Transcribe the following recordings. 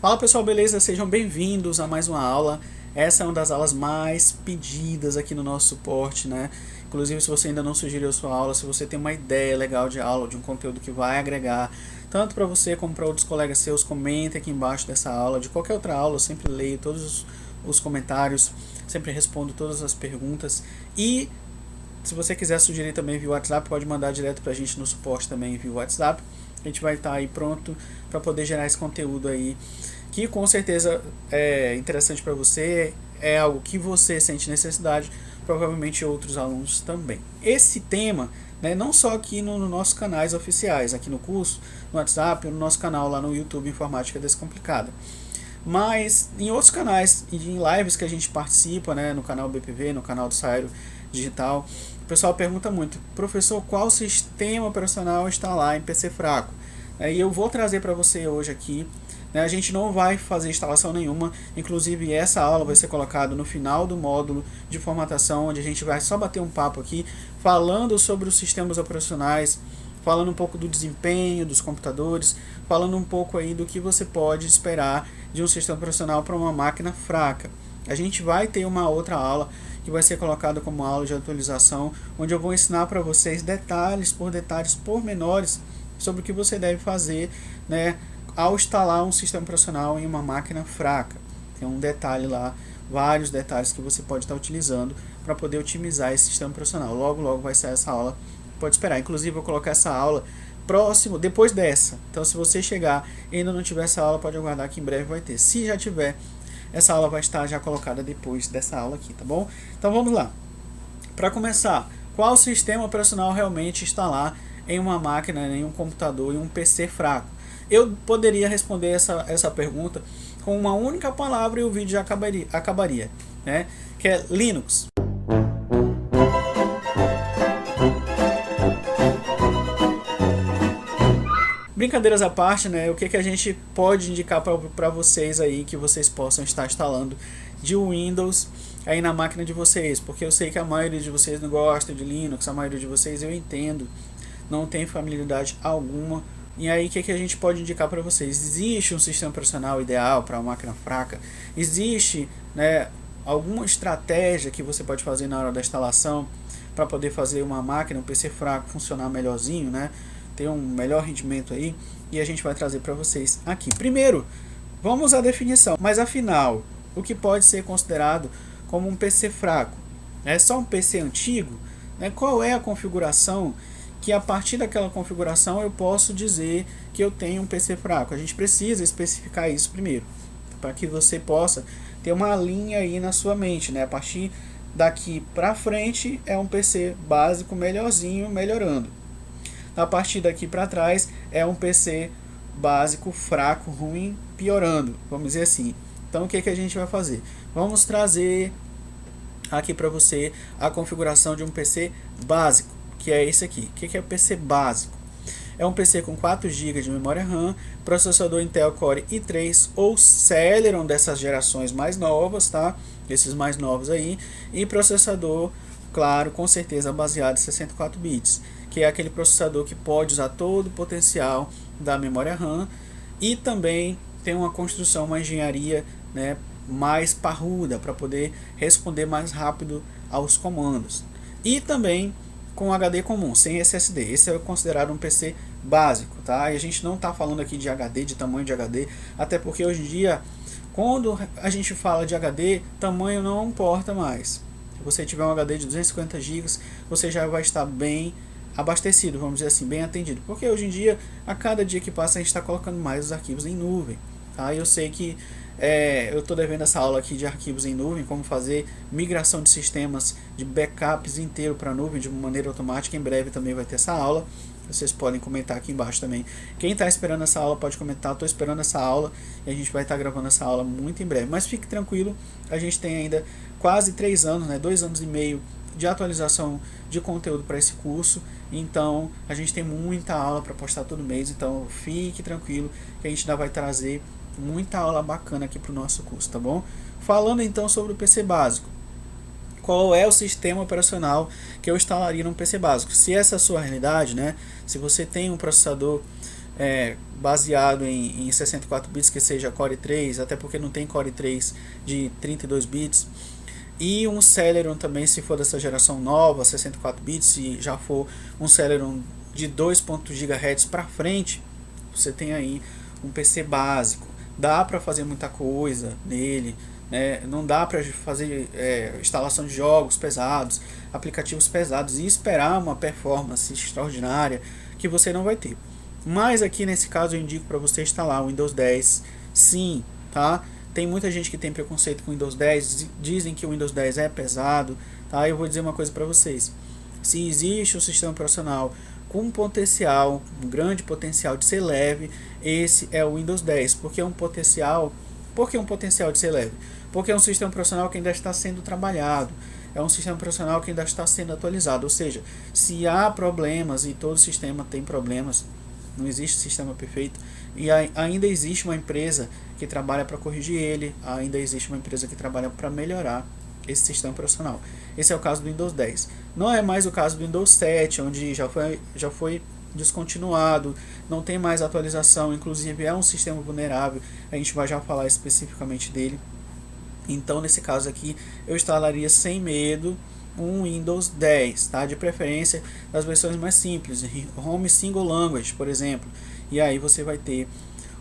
Fala pessoal, beleza? Sejam bem-vindos a mais uma aula. Essa é uma das aulas mais pedidas aqui no nosso suporte, né? Inclusive, se você ainda não sugeriu sua aula, se você tem uma ideia legal de aula, de um conteúdo que vai agregar, tanto para você como para outros colegas seus, comente aqui embaixo dessa aula. De qualquer outra aula, eu sempre leio todos os comentários, sempre respondo todas as perguntas. E se você quiser sugerir também via WhatsApp, pode mandar direto para a gente no suporte também via WhatsApp. A gente vai estar aí pronto para poder gerar esse conteúdo aí, que com certeza é interessante para você, é algo que você sente necessidade, provavelmente outros alunos também. Esse tema, né, não só aqui nos nossos canais oficiais, aqui no curso, no WhatsApp, no nosso canal lá no YouTube Informática Descomplicada, mas em outros canais e em lives que a gente participa, né, no canal BPV, no canal do Sairo Digital, o pessoal pergunta muito: professor, qual sistema operacional está lá em PC fraco? E eu vou trazer para você hoje aqui. A gente não vai fazer instalação nenhuma, inclusive essa aula vai ser colocada no final do módulo de formatação, onde a gente vai só bater um papo aqui, falando sobre os sistemas operacionais, falando um pouco do desempenho dos computadores, falando um pouco aí do que você pode esperar de um sistema operacional para uma máquina fraca. A gente vai ter uma outra aula que vai ser colocada como aula de atualização, onde eu vou ensinar para vocês detalhes, pormenores sobre o que você deve fazer, né, ao instalar um sistema operacional em uma máquina fraca. Tem um detalhe lá, vários detalhes que você pode estar utilizando para poder otimizar esse sistema operacional. Logo vai sair essa aula, pode esperar. Inclusive, vou colocar essa aula próximo, depois dessa. Então, se você chegar e ainda não tiver essa aula, pode aguardar que em breve vai ter. Se já tiver, essa aula vai estar já colocada depois dessa aula aqui, tá bom? Então, vamos lá. Para começar, qual sistema operacional realmente está lá em uma máquina, em um computador, em um PC fraco? Eu poderia responder essa pergunta com uma única palavra e o vídeo já acabaria, né? Que é Linux. Brincadeiras à parte, né? O que a gente pode indicar para vocês aí que vocês possam estar instalando de Windows aí na máquina de vocês? Porque eu sei que a maioria de vocês não gosta de Linux, a maioria de vocês, eu entendo, não tem familiaridade alguma. E aí, o que a gente pode indicar para vocês? Existe um sistema operacional ideal para uma máquina fraca? Existe, né, alguma estratégia que você pode fazer na hora da instalação para poder fazer uma máquina, um PC fraco, funcionar melhorzinho, né? Ter um melhor rendimento aí? E a gente vai trazer para vocês aqui. Primeiro, vamos à definição. Mas afinal, o que pode ser considerado como um PC fraco? É só um PC antigo? Né? Qual é a configuração que a partir daquela configuração eu posso dizer que eu tenho um PC fraco? A gente precisa especificar isso primeiro, para que você possa ter uma linha aí na sua mente, né? A partir daqui para frente é um PC básico melhorzinho, melhorando. A partir daqui para trás é um PC básico fraco, ruim, piorando, vamos dizer assim. Então o que a gente vai fazer? Vamos trazer aqui para você a configuração de um PC básico, que é esse aqui. O que é o PC básico? É um PC com 4 GB de memória RAM, processador Intel Core i3 ou Celeron dessas gerações mais novas, tá? Esses mais novos aí, e processador, claro, com certeza baseado em 64 bits, que é aquele processador que pode usar todo o potencial da memória RAM e também tem uma construção, uma engenharia, né, mais parruda para poder responder mais rápido aos comandos. E também com HD comum, sem SSD. Esse é considerado um PC básico, tá? E a gente não está falando aqui de HD, de tamanho de HD, até porque hoje em dia, quando a gente fala de HD, tamanho não importa mais. Se você tiver um HD de 250 GB, você já vai estar bem abastecido, vamos dizer assim, bem atendido. Porque hoje em dia, a cada dia que passa, a gente está colocando mais os arquivos em nuvem. Tá? Eu sei que eu estou devendo essa aula aqui de arquivos em nuvem, como fazer migração de sistemas de backups inteiro para a nuvem de maneira automática. Em breve também vai ter essa aula. Vocês podem comentar aqui embaixo também. Quem está esperando essa aula pode comentar. Estou esperando essa aula e a gente vai estar gravando essa aula muito em breve. Mas fique tranquilo, a gente tem ainda quase 3 anos, né, 2 anos e meio de atualização de conteúdo para esse curso. Então a gente tem muita aula para postar todo mês. Então fique tranquilo que a gente ainda vai trazer muita aula bacana aqui para o nosso curso, tá bom? Falando então sobre o PC básico, qual é o sistema operacional que eu instalaria num PC básico? Se essa é a sua realidade, né? Se você tem um processador baseado em 64 bits que seja Core 3, até porque não tem Core 3 de 32 bits, e um Celeron também, se for dessa geração nova, 64 bits, se já for um Celeron de 2.0 GHz para frente, você tem aí um PC básico. Dá para fazer muita coisa nele, né? Não dá para fazer instalação de jogos pesados, aplicativos pesados e esperar uma performance extraordinária que você não vai ter. Mas aqui nesse caso eu indico para você instalar o Windows 10, sim, tá? Tem muita gente que tem preconceito com o Windows 10, dizem que o Windows 10 é pesado, tá? Eu vou dizer uma coisa para vocês. Se existe um sistema operacional com um grande potencial de ser leve, esse é o Windows 10. Por que um potencial de ser leve? Porque é um sistema operacional que ainda está sendo trabalhado, é um sistema operacional que ainda está sendo atualizado, ou seja, se há problemas, e todo sistema tem problemas, não existe sistema perfeito, e ainda existe uma empresa que trabalha para corrigir ele, ainda existe uma empresa que trabalha para melhorar esse sistema operacional. Esse é o caso do Windows 10. Não é mais o caso do Windows 7, onde já foi descontinuado, não tem mais atualização, inclusive é um sistema vulnerável, a gente vai já falar especificamente dele. Então nesse caso aqui eu instalaria sem medo um Windows 10, tá? De preferência das versões mais simples, Home Single Language, por exemplo, e aí você vai ter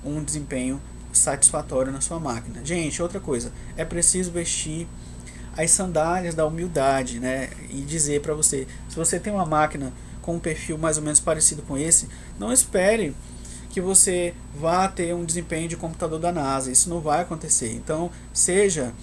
um desempenho satisfatório na sua máquina. Gente, outra coisa, é preciso vestir as sandálias da humildade, né? E dizer para você, se você tem uma máquina com um perfil mais ou menos parecido com esse, não espere que você vá ter um desempenho de computador da NASA. Isso não vai acontecer. Então, seja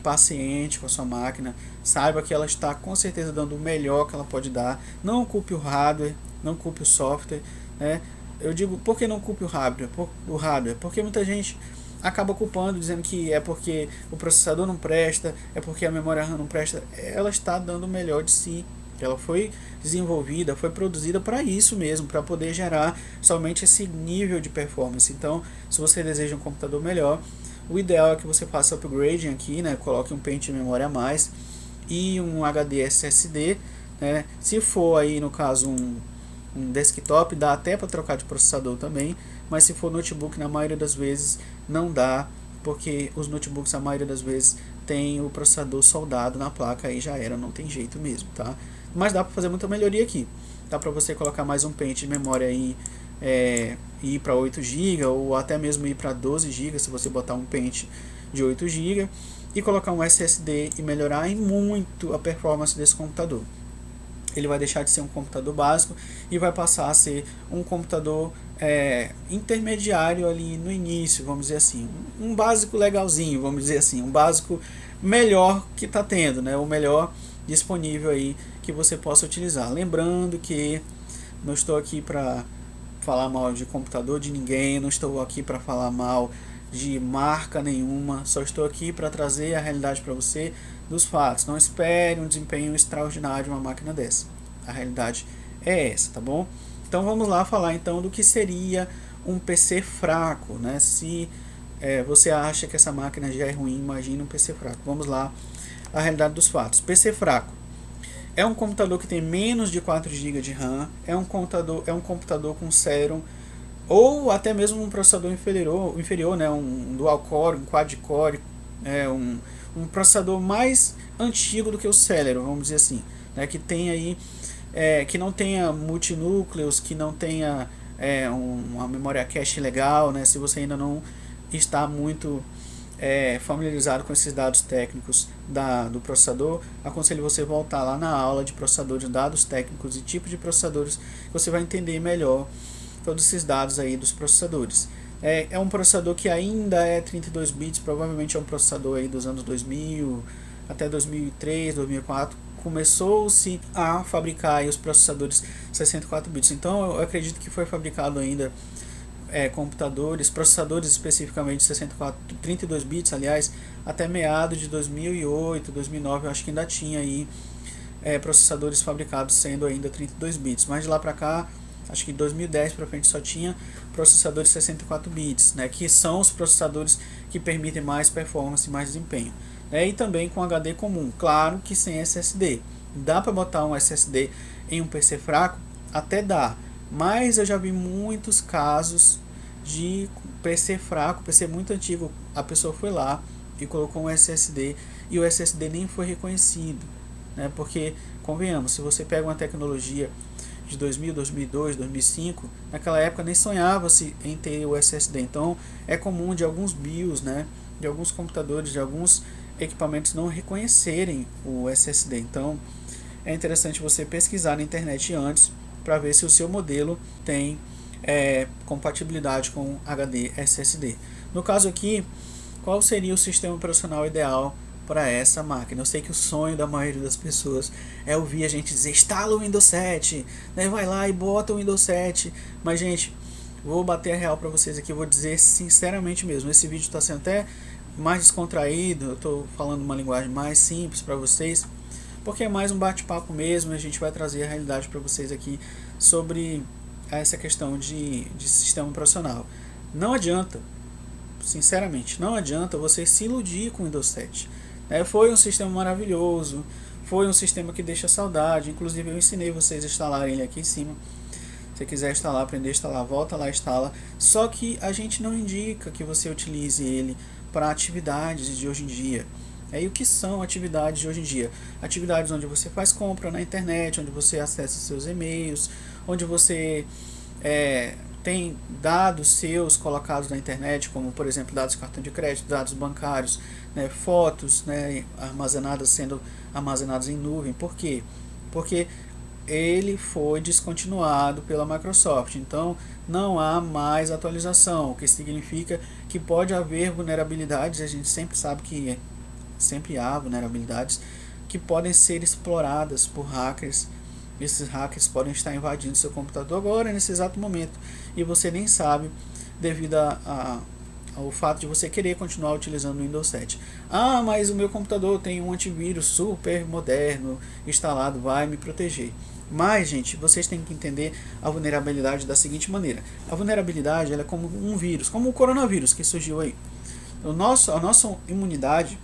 paciente com a sua máquina, saiba que ela está com certeza dando o melhor que ela pode dar. Não culpe o hardware, não culpe o software, né? Eu digo, por que não culpe o hardware? Porque muita gente acaba culpando, dizendo que é porque o processador não presta, é porque a memória RAM não presta. Ela está dando o melhor de si. Ela foi desenvolvida, foi produzida para isso mesmo, para poder gerar somente esse nível de performance. Então, se você deseja um computador melhor, o ideal é que você faça upgrading aqui, né? Coloque um pente de memória a mais e um HD SSD, né? Se for aí no caso um desktop, dá até para trocar de processador também, mas se for notebook, na maioria das vezes não dá, porque os notebooks a maioria das vezes tem o processador soldado na placa, aí já era, não tem jeito mesmo, tá? Mas dá para fazer muita melhoria aqui. Dá para você colocar mais um pente de memória aí, ir para 8 GB ou até mesmo ir para 12 GB se você botar um pente de 8 GB e colocar um SSD e melhorar em muito a performance desse computador. Ele vai deixar de ser um computador básico e vai passar a ser um computador intermediário ali no início, vamos dizer assim, um básico legalzinho, vamos dizer assim, um básico melhor que está tendo, né? O melhor disponível aí que você possa utilizar. Lembrando que não estou aqui para falar mal de computador de ninguém, não estou aqui para falar mal de marca nenhuma, só estou aqui para trazer a realidade para você dos fatos. Não espere um desempenho extraordinário de uma máquina dessa. A realidade é essa, tá bom? Então vamos lá falar então do que seria um PC fraco, né? Se você acha que essa máquina já é ruim, imagine um PC fraco. Vamos lá, a realidade dos fatos. PC fraco é um computador que tem menos de 4 GB de RAM, é um computador com Celeron ou até mesmo um processador inferior, né? Um dual core, um quad core, um processador mais antigo do que o Celeron, vamos dizer assim, né? Que tem aí que não tenha multinúcleos, que não tenha uma memória cache legal, né? Se você ainda não está muito familiarizado com esses dados técnicos do processador, aconselho você voltar lá na aula de processador de dados técnicos e tipos de processadores, você vai entender melhor todos esses dados aí dos processadores. É um processador que ainda é 32 bits, provavelmente é um processador aí dos anos 2000 até 2003, 2004, começou-se a fabricar aí os processadores 64 bits. Então eu acredito que foi fabricado ainda processadores especificamente 32 bits, aliás, até meados de 2008, 2009, eu acho que ainda tinha aí processadores fabricados sendo ainda 32 bits, mas de lá para cá, acho que em 2010 para frente só tinha processadores 64 bits, né, que são os processadores que permitem mais performance e mais desempenho, e também com HD comum, claro que sem SSD. Dá para botar um SSD em um PC fraco? Até dá, Mas eu já vi muitos casos de PC fraco, PC muito antigo, a pessoa foi lá e colocou um SSD e o SSD nem foi reconhecido, né? Porque, convenhamos, se você pega uma tecnologia de 2000, 2002, 2005, naquela época nem sonhava-se em ter o SSD. Então é comum de alguns BIOS, né, de alguns computadores, de alguns equipamentos não reconhecerem o SSD. Então é interessante você pesquisar na internet antes para ver se o seu modelo tem compatibilidade com HD SSD. No caso aqui, qual seria o sistema operacional ideal para essa máquina? Eu sei que o sonho da maioria das pessoas é ouvir a gente dizer instala o Windows 7, né? Vai lá e bota o Windows 7. Mas gente, vou bater a real para vocês aqui, vou dizer sinceramente mesmo, esse vídeo está sendo até mais descontraído, eu estou falando uma linguagem mais simples para vocês, porque é mais um bate-papo mesmo, a gente vai trazer a realidade para vocês aqui sobre essa questão de sistema operacional. Não adianta, sinceramente, não adianta você se iludir com o Windows 7. Foi um sistema maravilhoso, foi um sistema que deixa saudade, inclusive eu ensinei vocês a instalarem ele aqui em cima. Se você quiser instalar, aprender a instalar, volta lá e instala. Só que a gente não indica que você utilize ele para atividades de hoje em dia. E o que são atividades de hoje em dia? Atividades onde você faz compra na internet, onde você acessa seus e-mails, onde você tem dados seus colocados na internet, como por exemplo dados de cartão de crédito, dados bancários, né, fotos, né, sendo armazenadas em nuvem. Por quê? Porque ele foi descontinuado pela Microsoft, então não há mais atualização, o que significa que pode haver vulnerabilidades, a gente sempre sabe que sempre há vulnerabilidades que podem ser exploradas por hackers. Esses hackers podem estar invadindo seu computador agora, nesse exato momento, e você nem sabe, devido ao fato de você querer continuar utilizando o Windows 7. Ah, mas o meu computador tem um antivírus super moderno instalado, vai me proteger. Mas, gente, vocês têm que entender a vulnerabilidade da seguinte maneira. A vulnerabilidade ela é como um vírus, como o coronavírus que surgiu aí. A nossa imunidade,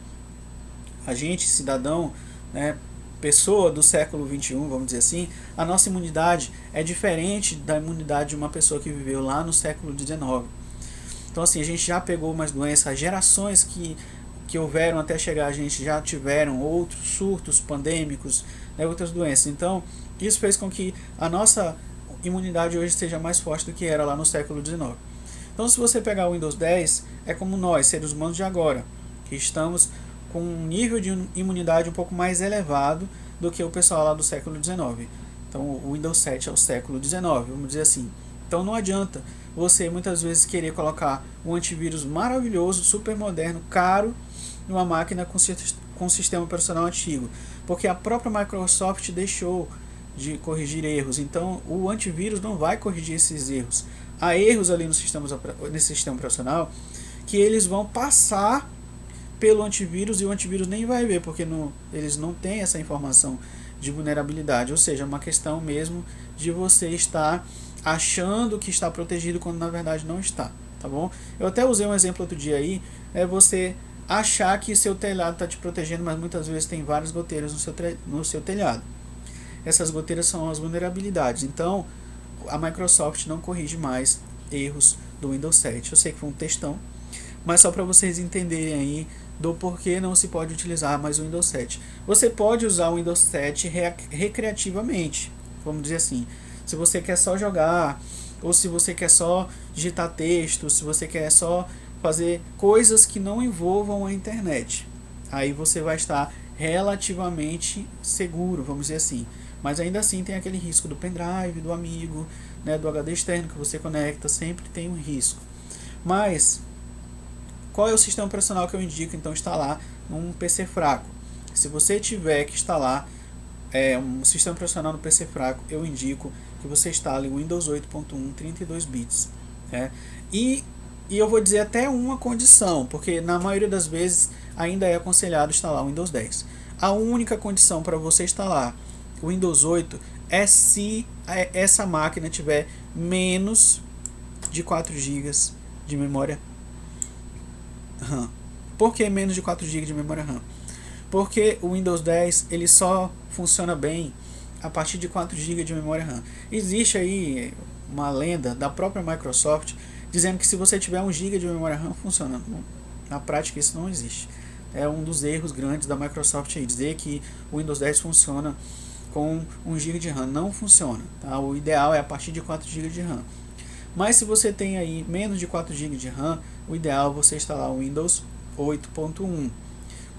a gente, cidadão, né, pessoa do século XXI, vamos dizer assim, a nossa imunidade é diferente da imunidade de uma pessoa que viveu lá no século XIX. Então assim, a gente já pegou umas doenças, as gerações que houveram até chegar a gente já tiveram outros surtos pandêmicos, né, outras doenças. Então isso fez com que a nossa imunidade hoje seja mais forte do que era lá no século XIX. Então se você pegar o Windows 10, é como nós, seres humanos de agora, que estamos com um nível de imunidade um pouco mais elevado do que o pessoal lá do século XIX. Então o Windows 7 é o século XIX, vamos dizer assim. Então não adianta você muitas vezes querer colocar um antivírus maravilhoso, super moderno, caro, numa máquina com sistema operacional antigo, porque a própria Microsoft deixou de corrigir erros. Então o antivírus não vai corrigir esses erros. Há erros ali nesse sistema operacional que eles vão passar pelo antivírus e o antivírus nem vai ver, porque eles não têm essa informação de vulnerabilidade, ou seja, é uma questão mesmo de você estar achando que está protegido quando na verdade não está, tá bom? Eu até usei um exemplo outro dia aí, você achar que seu telhado está te protegendo, mas muitas vezes tem várias goteiras no seu telhado. Essas goteiras são as vulnerabilidades, então a Microsoft não corrige mais erros do Windows 7. Eu sei que foi um textão, mas só para vocês entenderem aí do porquê não se pode utilizar mais o Windows 7. Você pode usar o Windows 7 recreativamente, vamos dizer assim. Se você quer só jogar, ou se você quer só digitar texto, se você quer só fazer coisas que não envolvam a internet, aí você vai estar relativamente seguro, vamos dizer assim. Mas ainda assim tem aquele risco do pendrive, do amigo, né, do HD externo que você conecta, sempre tem um risco. Mas qual é o sistema operacional que eu indico então instalar num PC fraco? Se você tiver que instalar um sistema operacional no PC fraco, eu indico que você instale o Windows 8.1 32 bits. E eu vou dizer até uma condição, porque na maioria das vezes ainda é aconselhado instalar o Windows 10. A única condição para você instalar o Windows 8 é se essa máquina tiver menos de 4 GB de memória RAM. Por que menos de 4 GB de memória RAM? Porque o Windows 10 ele só funciona bem a partir de 4 GB de memória RAM. Existe aí uma lenda da própria Microsoft dizendo que se você tiver 1 GB de memória RAM funciona. Na prática isso não existe. É um dos erros grandes da Microsoft aí, dizer que o Windows 10 funciona com 1 GB de RAM. Não funciona, tá? O ideal é a partir de 4 GB de RAM. Mas se você tem aí menos de 4 GB de RAM, o ideal é você instalar o Windows 8.1.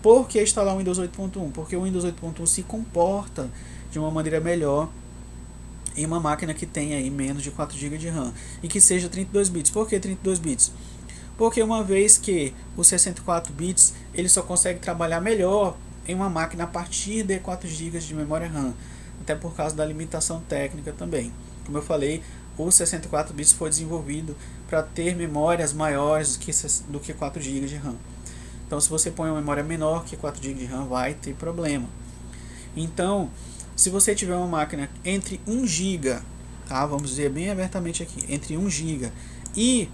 Por que instalar o Windows 8.1? Porque o Windows 8.1 se comporta de uma maneira melhor em uma máquina que tem aí menos de 4 GB de RAM e que seja 32 bits. Por que 32 bits? Porque uma vez que o 64 bits ele só consegue trabalhar melhor em uma máquina a partir de 4 GB de memória RAM, até por causa da limitação técnica também. Como eu falei, o 64 bits foi desenvolvido para ter memórias maiores do que 4 GB de RAM. Então se você põe uma memória menor que 4 GB de RAM vai ter problema. Então, se você tiver uma máquina entre 1 GB, tá? Vamos dizer bem abertamente aqui, entre 1 GB e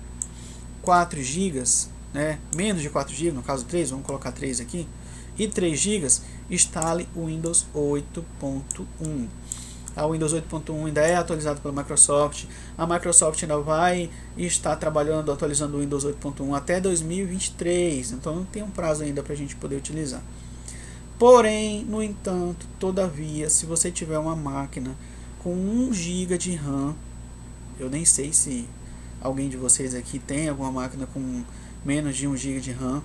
4 GB, né? Menos de 4 GB, no caso 3, vamos colocar 3 aqui, e 3 GB, instale o Windows 8.1. O Windows 8.1 ainda é atualizado pela Microsoft. A Microsoft ainda vai estar trabalhando, atualizando o Windows 8.1 até 2023. Então não tem um prazo ainda para a gente poder utilizar. Porém, no entanto, todavia, se você tiver uma máquina com 1 GB de RAM, eu nem sei se alguém de vocês aqui tem alguma máquina com menos de 1 GB de RAM,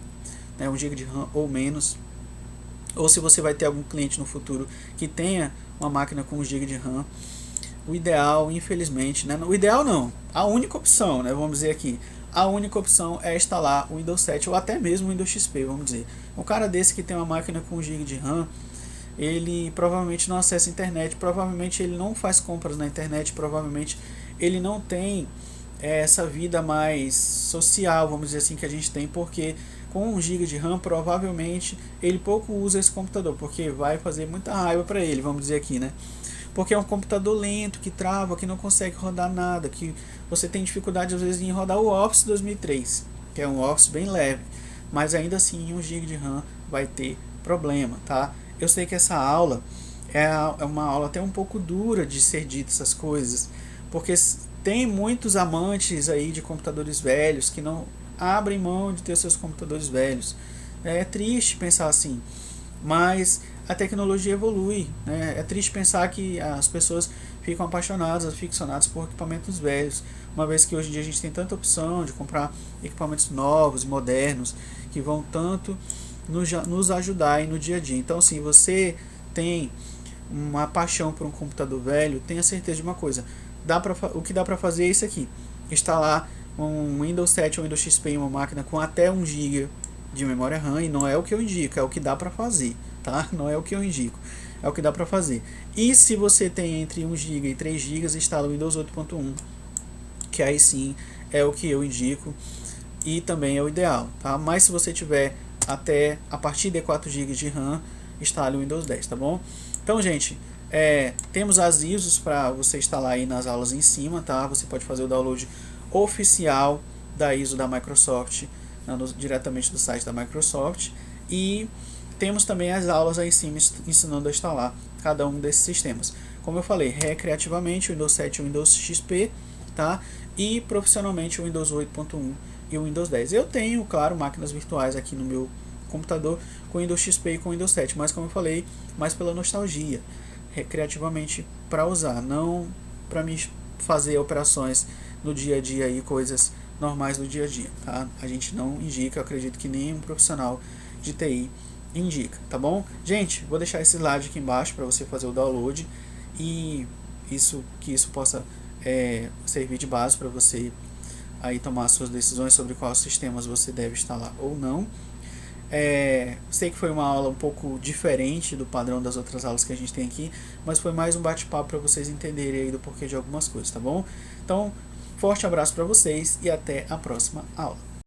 né, 1 GB de RAM ou menos, ou se você vai ter algum cliente no futuro que tenha uma máquina com 1 GB de RAM, o ideal, infelizmente, né, o ideal não, a única opção, né, vamos dizer aqui, a única opção é instalar o Windows 7 ou até mesmo o Windows XP, vamos dizer. Um cara desse que tem uma máquina com 1 GB de RAM, ele provavelmente não acessa a internet, provavelmente ele não faz compras na internet, provavelmente ele não tem essa vida mais social, vamos dizer assim, que a gente tem, porque com 1 GB de RAM provavelmente ele pouco usa esse computador, porque vai fazer muita raiva para ele, vamos dizer aqui, né? Porque é um computador lento, que trava, que não consegue rodar nada, que você tem dificuldade às vezes em rodar o Office 2003, que é um Office bem leve, mas ainda assim 1 GB de RAM vai ter problema, tá? Eu sei que essa aula é uma aula até um pouco dura de ser dita essas coisas, porque tem muitos amantes aí de computadores velhos que não abrem mão de ter seus computadores velhos. É triste pensar assim, mas a tecnologia evolui, né? É triste pensar que as pessoas ficam apaixonadas, aficionadas por equipamentos velhos, uma vez que hoje em dia a gente tem tanta opção de comprar equipamentos novos e modernos que vão tanto nos ajudar aí no dia a dia. Então, se você tem uma paixão por um computador velho, tenha certeza de uma coisa, o que dá para fazer é isso aqui: instalar um Windows 7 ou Windows XP em uma máquina com até 1 GB de memória RAM, e não é o que eu indico, é o que dá para fazer, tá? Não é o que eu indico, é o que dá para fazer. E se você tem entre 1 GB e 3 GB, instala o Windows 8.1, que aí sim é o que eu indico e também é o ideal, tá? Mas se você tiver até a partir de 4 GB de RAM, instale o Windows 10, tá bom? Então, gente, temos as ISOs para você instalar aí nas aulas em cima, tá? Você pode fazer o download oficial da ISO da Microsoft, diretamente do site da Microsoft, e temos também as aulas aí em cima ensinando a instalar cada um desses sistemas. Como eu falei, recreativamente o Windows 7 e o Windows XP, tá? E profissionalmente o Windows 8.1 e o Windows 10. Eu tenho, claro, máquinas virtuais aqui no meu computador com Windows XP e com Windows 7, mas como eu falei, mais pela nostalgia, recreativamente para usar, não para me fazer operações no dia a dia e coisas normais do dia a dia, tá? A gente não indica, eu acredito que nenhum profissional de TI indica, tá bom? Gente, vou deixar esse slide aqui embaixo para você fazer o download e que isso possa servir de base para você aí tomar suas decisões sobre quais sistemas você deve instalar ou não. Sei que foi uma aula um pouco diferente do padrão das outras aulas que a gente tem aqui, mas foi mais um bate-papo para vocês entenderem aí do porquê de algumas coisas, tá bom? Então, forte abraço para vocês e até a próxima aula.